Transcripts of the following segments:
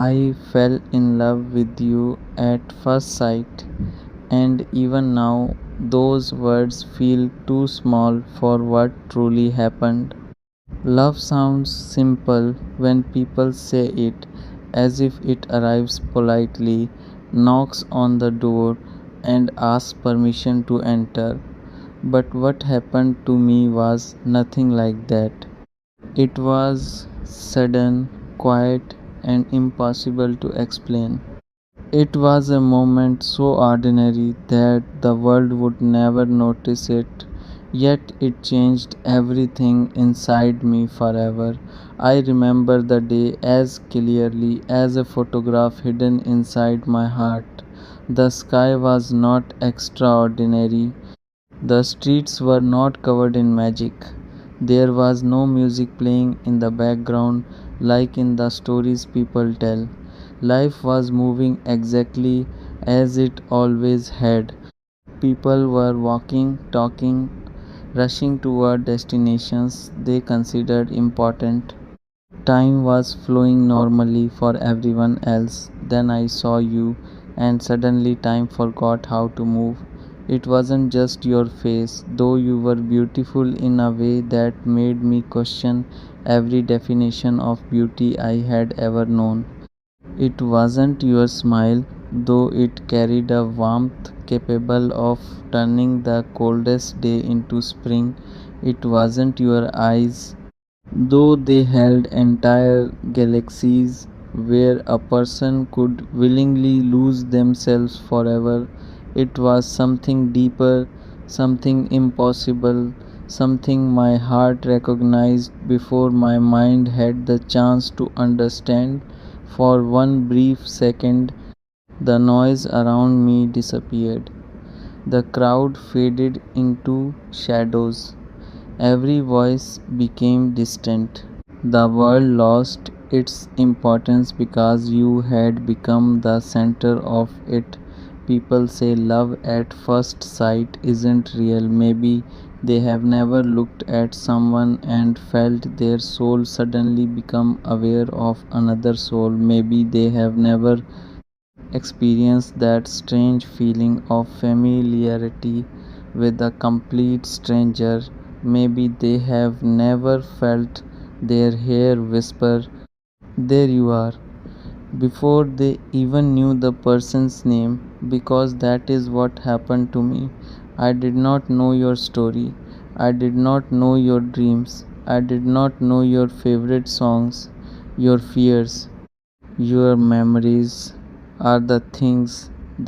I fell in love with you at first sight, and even now, those words feel too small for what truly happened. Love sounds simple when people say it, as if it arrives politely, knocks on the door, and asks permission to enter. But what happened to me was nothing like that. It was sudden, quiet, and impossible to explain. It was a moment so ordinary that the world would never notice it, yet it changed everything inside me forever. I remember the day as clearly as a photograph hidden inside my heart. The sky was not extraordinary. The streets were not covered in magic. There was no music playing in the background like in the stories people tell. Life was moving exactly as it always had. People were walking, talking, rushing toward destinations they considered important. Time was flowing normally for everyone else. Then I saw you, and suddenly time forgot how to move. It wasn't just your face, though you were beautiful in a way that made me question every definition of beauty I had ever known. It wasn't your smile, though it carried a warmth capable of turning the coldest day into spring. It wasn't your eyes, though they held entire galaxies where a person could willingly lose themselves forever. It was something deeper, something impossible, something my heart recognized before my mind had the chance to understand. For one brief second, the noise around me disappeared. The crowd faded into shadows. Every voice became distant. The world lost its importance because you had become the center of it. People say love at first sight isn't real. Maybe they have never looked at someone and felt their soul suddenly become aware of another soul. Maybe they have never experienced that strange feeling of familiarity with a complete stranger. Maybe they have never felt their hair whisper, "There you are," before they even knew the person's name, because that is what happened to me. I did not know your story. I did not know your dreams. I did not know your favorite songs, your fears. Your memories are the things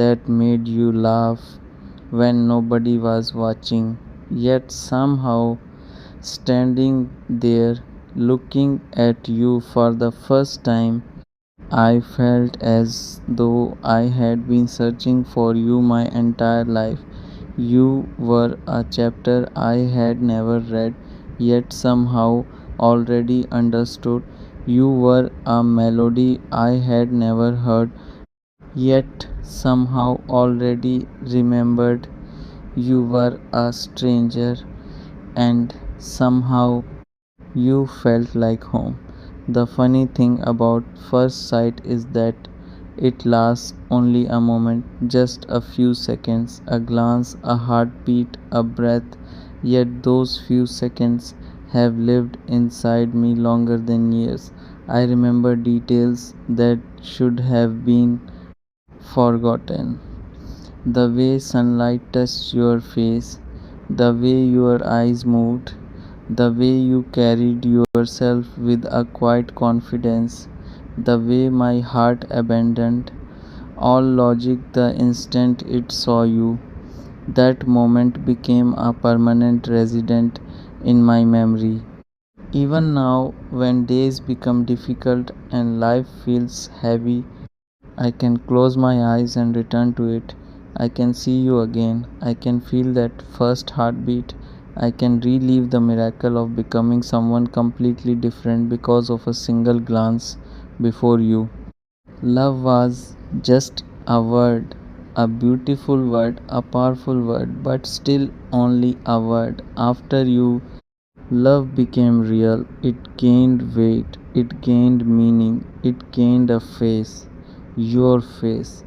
that made you laugh when nobody was watching. Yet somehow, standing there looking at you for the first time, I felt as though I had been searching for you my entire life. You were a chapter I had never read, yet somehow already understood. You were a melody I had never heard, yet somehow already remembered. You were a stranger, and somehow you felt like home. The funny thing about first sight is that it lasts only a moment, just a few seconds, a glance, a heartbeat, a breath. Yet those few seconds have lived inside me longer than years. I remember details that should have been forgotten. The way sunlight touched your face, the way your eyes moved, the way you carried yourself with a quiet confidence, the way my heart abandoned all logic the instant it saw you. That moment became a permanent resident in my memory. Even now, when days become difficult and life feels heavy, I can close my eyes and return to it. I can see you again. I can feel that first heartbeat. I can relive the miracle of becoming someone completely different because of a single glance before you. Love was just a word, a beautiful word, a powerful word, but still only a word. After you, love became real. It gained weight. it gained meaning, it gained a face, your face.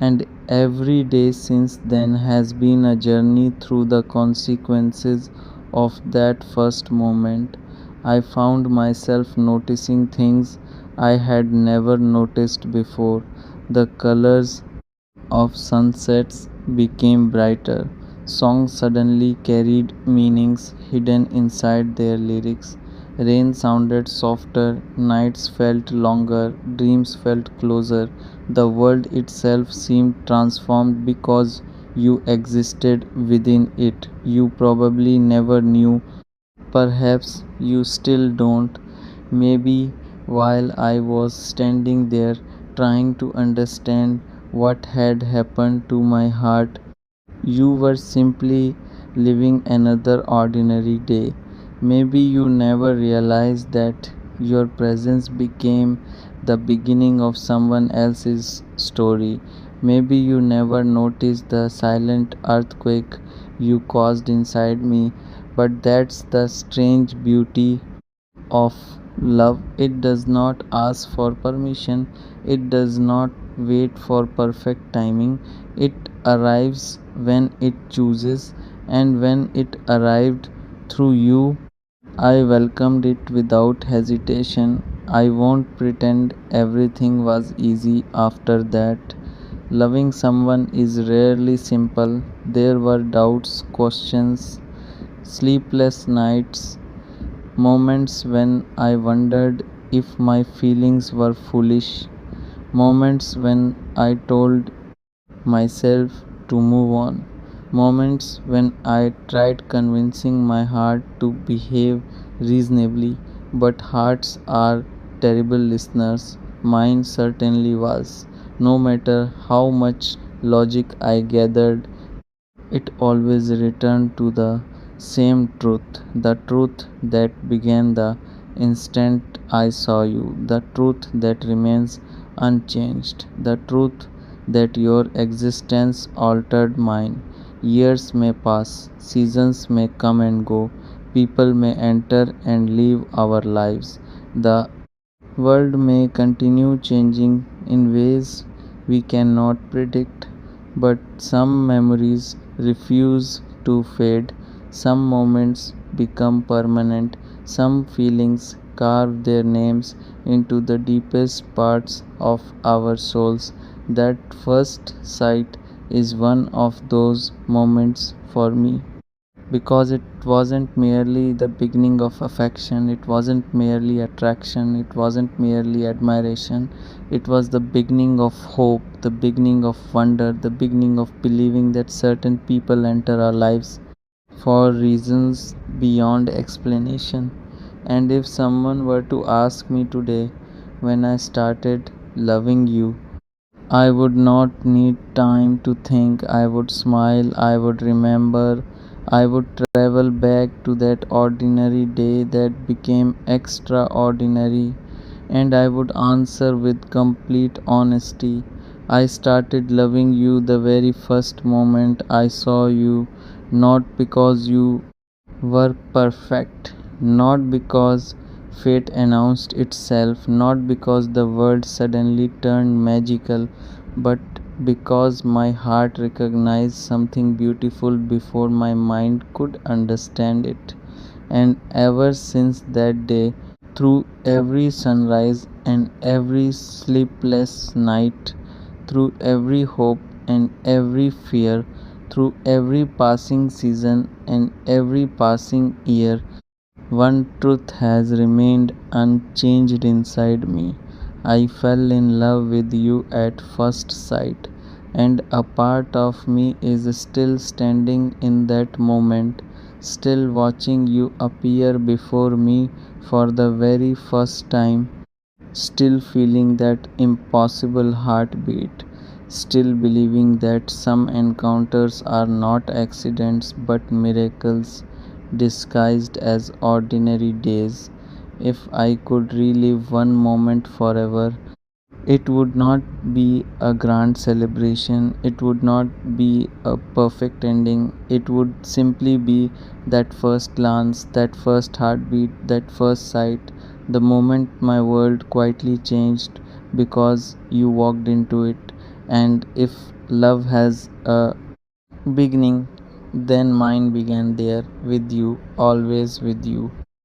And every day since then has been a journey through the consequences of that first moment. I found myself noticing things I had never noticed before. The colors of sunsets became brighter. Songs suddenly carried meanings hidden inside their lyrics. Rain sounded softer, nights felt longer, dreams felt closer. The world itself seemed transformed because you existed within it. You probably never knew. Perhaps you still don't. Maybe while I was standing there trying to understand what had happened to my heart, you were simply living another ordinary day. Maybe you never realized that your presence became the beginning of someone else's story. Maybe you never noticed the silent earthquake you caused inside me, but that's the strange beauty of love. It does not ask for permission, it does not wait for perfect timing. It arrives when it chooses, and when it arrived through you, I welcomed it without hesitation. I won't pretend everything was easy after that. Loving someone is rarely simple. There were doubts, questions, sleepless nights, moments when I wondered if my feelings were foolish, moments when I told myself to move on, moments when I tried convincing my heart to behave reasonably, but hearts are terrible listeners. Mine certainly was. No matter how much logic I gathered, it always returned to the same truth, the truth that began the instant I saw you, the truth that remains unchanged, the truth that your existence altered mine. Years may pass, seasons may come and go, people may enter and leave our lives. The world may continue changing in ways we cannot predict, but some memories refuse to fade, some moments become permanent, some feelings carve their names into the deepest parts of our souls. That first sight is one of those moments for me, because it wasn't merely the beginning of affection, it wasn't merely attraction, it wasn't merely admiration, it was the beginning of hope, the beginning of wonder, the beginning of believing that certain people enter our lives for reasons beyond explanation. And if someone were to ask me today when I started loving you, I would not need time to think. I would smile, I would remember, I would travel back to that ordinary day that became extraordinary, and I would answer with complete honesty. I started loving you the very first moment I saw you, not because you were perfect, not because fate announced itself, not because the world suddenly turned magical, but because my heart recognized something beautiful before my mind could understand it. And ever since that day, through every sunrise and every sleepless night, through every hope and every fear, through every passing season and every passing year, one truth has remained unchanged inside me. I fell in love with you at first sight, and a part of me is still standing in that moment, still watching you appear before me for the very first time, still feeling that impossible heartbeat, still believing that some encounters are not accidents but miracles disguised as ordinary days. If I could relive one moment forever, it would not be a grand celebration, it would not be a perfect ending, it would simply be that first glance, that first heartbeat, that first sight, the moment my world quietly changed because you walked into it. And if love has a beginning, then mine began there with you, always with you.